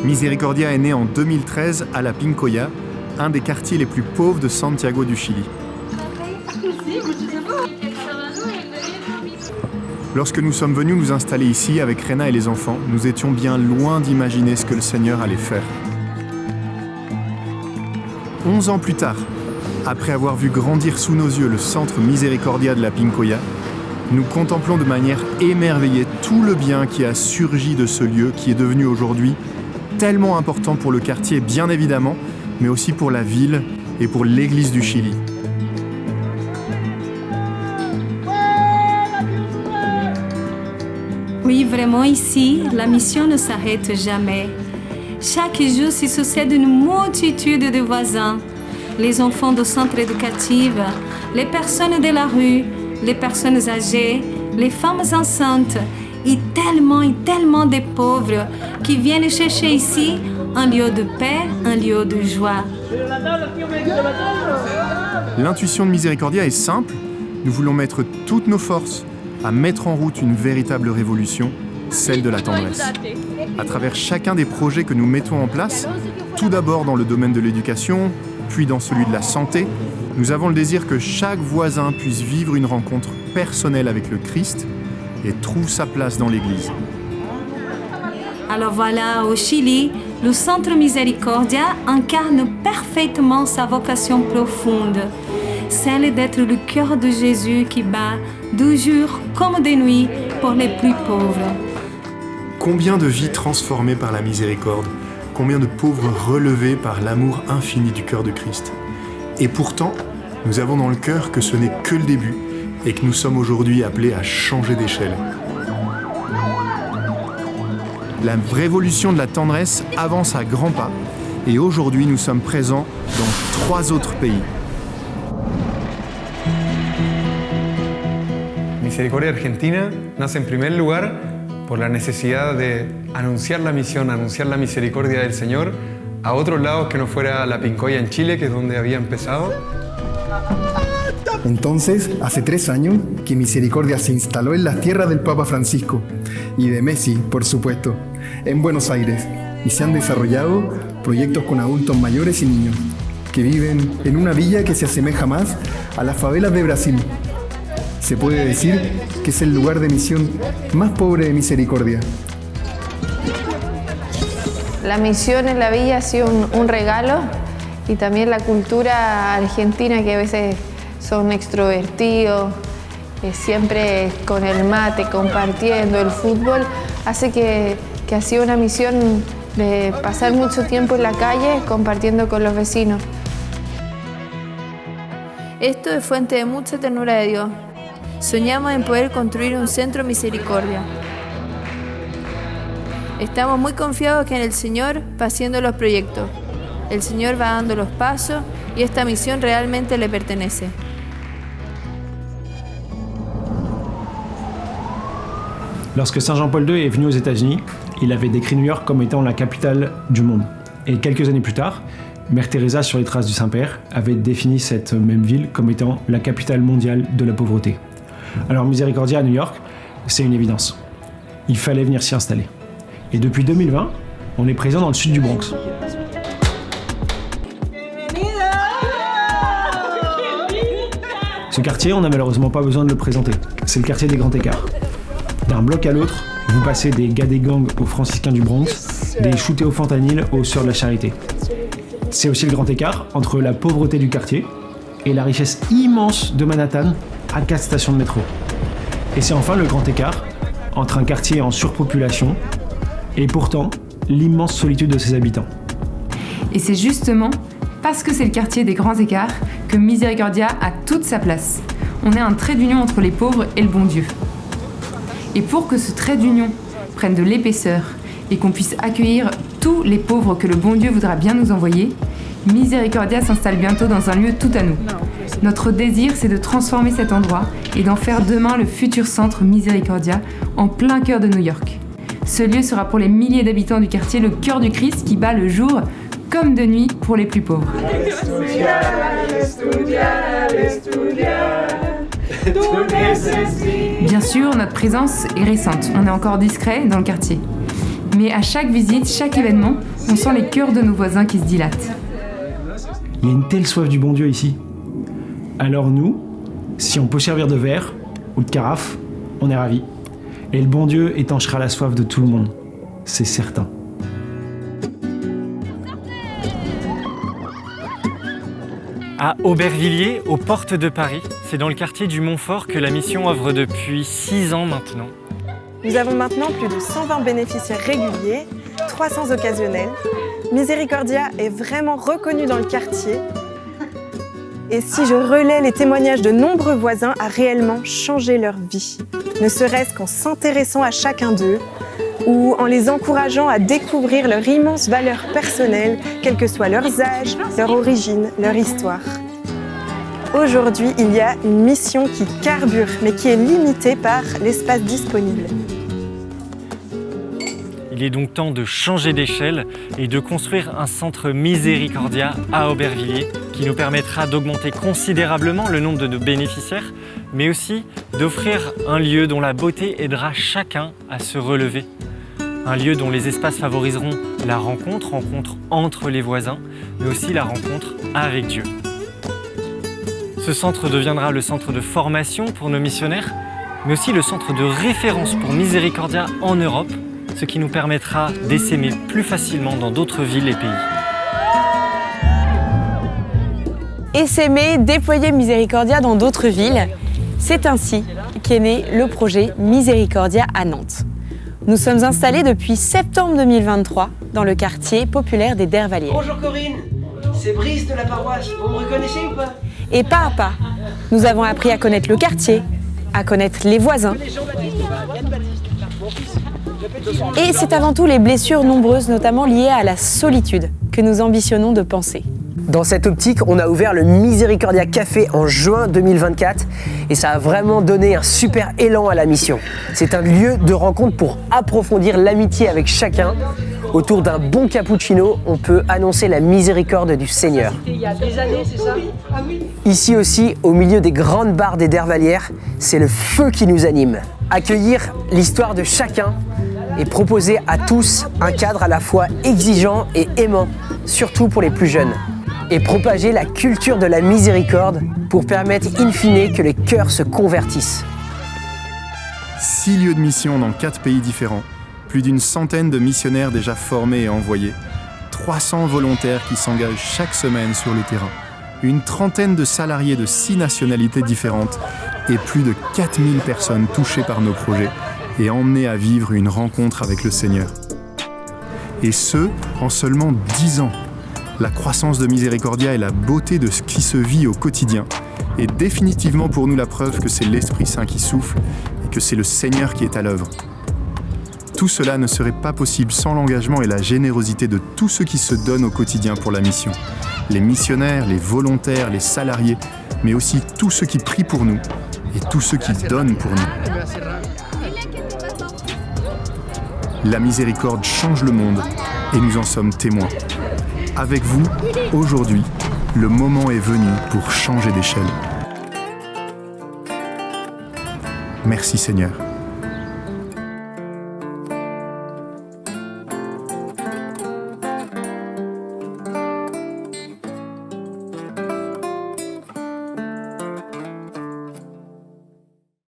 Misericordia est né en 2013 à La Pincoya, un des quartiers les plus pauvres de Santiago du Chili. Lorsque nous sommes venus nous installer ici avec Rena et les enfants, nous étions bien loin d'imaginer ce que le Seigneur allait faire. 11 ans plus tard, après avoir vu grandir sous nos yeux le centre Misericordia de La Pincoya, nous contemplons de manière émerveillée tout le bien qui a surgi de ce lieu qui est devenu aujourd'hui tellement important pour le quartier, bien évidemment, mais aussi pour la ville et pour l'Église du Chili. Oui, vraiment ici, la mission ne s'arrête jamais. Chaque jour se succède une multitude de voisins. Les enfants du centre éducatif, les personnes de la rue, les personnes âgées, les femmes enceintes et tellement de pauvres qui viennent chercher ici un lieu de paix, un lieu de joie. L'intuition de Misericordia est simple. Nous voulons mettre toutes nos forces à mettre en route une véritable révolution, celle de la tendresse. À travers chacun des projets que nous mettons en place, tout d'abord dans le domaine de l'éducation, puis dans celui de la santé, nous avons le désir que chaque voisin puisse vivre une rencontre personnelle avec le Christ et trouve sa place dans l'Église. Alors voilà, au Chili, le Centre Misericordia incarne parfaitement sa vocation profonde, celle d'être le cœur de Jésus qui bat de jour comme de nuit pour les plus pauvres. Combien de vies transformées par la miséricorde, combien de pauvres relevés par l'amour infini du cœur de Christ. Et pourtant, nous avons dans le cœur que ce n'est que le début et que nous sommes aujourd'hui appelés à changer d'échelle. La révolution de la tendresse avance à grands pas et aujourd'hui nous sommes présents dans 3 autres pays. Misericordia Argentina nace en primer lugar por la necesidad de anunciar la misión, anunciar la misericordia del Señor a otros lados que no fuera La Pincoya en Chile, que es donde había empezado. Entonces, hace 3 años que Misericordia se instaló en las tierras del Papa Francisco y de Messi, por supuesto, en Buenos Aires, y se han desarrollado proyectos con adultos mayores y niños que viven en una villa que se asemeja más a las favelas de Brasil. Se puede decir que es el lugar de misión más pobre de Misericordia. La misión en la villa ha sido un regalo y también la cultura argentina, que a veces son extrovertidos, siempre con el mate, compartiendo el fútbol, hace que ha sido una misión de pasar mucho tiempo en la calle compartiendo con los vecinos. Esto es fuente de mucha ternura de Dios. Soñamos en poder construir un centro Misericordia. Estamos muy confiados que en el Señor va haciendo los proyectos. El Señor va dando los pasos y esta misión realmente le pertenece. Lorsque Saint Jean-Paul II est venu aux États-Unis, il avait décrit New York comme étant la capitale du monde. Et quelques années plus tard, Mère Teresa, sur les traces du Saint-Père, avait défini cette même ville comme étant la capitale mondiale de la pauvreté. Alors Misericordia à New York, c'est une évidence. Il fallait venir s'y installer. Et depuis 2020, on est présent dans le sud du Bronx. Ce quartier, on n'a malheureusement pas besoin de le présenter. C'est le quartier des grands écarts. D'un bloc à l'autre, vous passez des gars des gangs aux franciscains du Bronx, des shootés au fentanyl aux sœurs de la charité. C'est aussi le grand écart entre la pauvreté du quartier et la richesse immense de Manhattan à 4 stations de métro. Et c'est enfin le grand écart entre un quartier en surpopulation et pourtant l'immense solitude de ses habitants. Et c'est justement parce que c'est le quartier des grands écarts que Misericordia a toute sa place. On est un trait d'union entre les pauvres et le bon Dieu. Et pour que ce trait d'union prenne de l'épaisseur et qu'on puisse accueillir tous les pauvres que le bon Dieu voudra bien nous envoyer, Misericordia s'installe bientôt dans un lieu tout à nous. Notre désir, c'est de transformer cet endroit et d'en faire demain le futur centre Misericordia en plein cœur de New York. Ce lieu sera pour les milliers d'habitants du quartier le cœur du Christ qui bat le jour comme de nuit pour les plus pauvres. Bien sûr, notre présence est récente, on est encore discret dans le quartier. Mais à chaque visite, chaque événement, on sent les cœurs de nos voisins qui se dilatent. Il y a une telle soif du bon Dieu ici. Alors nous, si on peut servir de verre ou de carafe, on est ravis. Et le bon Dieu étanchera la soif de tout le monde. C'est certain. À Aubervilliers, aux portes de Paris, c'est dans le quartier du Montfort que la mission œuvre depuis 6 ans maintenant. Nous avons maintenant plus de 120 bénéficiaires réguliers, 300 occasionnels. Miséricordia est vraiment reconnue dans le quartier. Et si je relais les témoignages de nombreux voisins, a réellement changé leur vie. Ne serait-ce qu'en s'intéressant à chacun d'eux ou en les encourageant à découvrir leur immense valeur personnelle, quels que soient leurs âges, leur origine, leur histoire. Aujourd'hui, il y a une mission qui carbure, mais qui est limitée par l'espace disponible. Il est donc temps de changer d'échelle et de construire un centre Miséricordia à Aubervilliers qui nous permettra d'augmenter considérablement le nombre de nos bénéficiaires, mais aussi d'offrir un lieu dont la beauté aidera chacun à se relever. Un lieu dont les espaces favoriseront la rencontre entre les voisins, mais aussi la rencontre avec Dieu. Ce centre deviendra le centre de formation pour nos missionnaires, mais aussi le centre de référence pour Miséricordia en Europe, ce qui nous permettra d'essaimer plus facilement dans d'autres villes et pays. Essaimer, déployer Miséricordia dans d'autres villes, c'est ainsi qu'est né le projet Miséricordia à Nantes. Nous sommes installés depuis septembre 2023 dans le quartier populaire des Dervalières. Bonjour Corinne, c'est Brice de la paroisse, vous me reconnaissez ou pas? Et pas à pas, nous avons appris à connaître le quartier, à connaître les voisins. Et c'est avant tout les blessures nombreuses, notamment liées à la solitude, que nous ambitionnons de penser. Dans cette optique, on a ouvert le Miséricordia Café en juin 2024 et ça a vraiment donné un super élan à la mission. C'est un lieu de rencontre pour approfondir l'amitié avec chacun. Autour d'un bon cappuccino, on peut annoncer la miséricorde du Seigneur. Il y a des années, c'est ça? Ah oui. Ici aussi, au milieu des grandes barres des Dervalières, c'est le feu qui nous anime. Accueillir l'histoire de chacun et proposer à tous un cadre à la fois exigeant et aimant, surtout pour les plus jeunes. Et propager la culture de la miséricorde pour permettre in fine que les cœurs se convertissent. 6 lieux de mission dans 4 pays différents, plus d'une centaine de missionnaires déjà formés et envoyés, 300 volontaires qui s'engagent chaque semaine sur le terrain, une trentaine de salariés de 6 nationalités différentes et plus de 4000 personnes touchées par nos projets et emmenées à vivre une rencontre avec le Seigneur. Et ce, en seulement 10 ans. La croissance de Miséricordia et la beauté de ce qui se vit au quotidien est définitivement pour nous la preuve que c'est l'Esprit Saint qui souffle et que c'est le Seigneur qui est à l'œuvre. Tout cela ne serait pas possible sans l'engagement et la générosité de tous ceux qui se donnent au quotidien pour la mission. Les missionnaires, les volontaires, les salariés, mais aussi tous ceux qui prient pour nous et tous ceux qui donnent pour nous. La miséricorde change le monde et nous en sommes témoins. Avec vous, aujourd'hui, le moment est venu pour changer d'échelle. Merci Seigneur.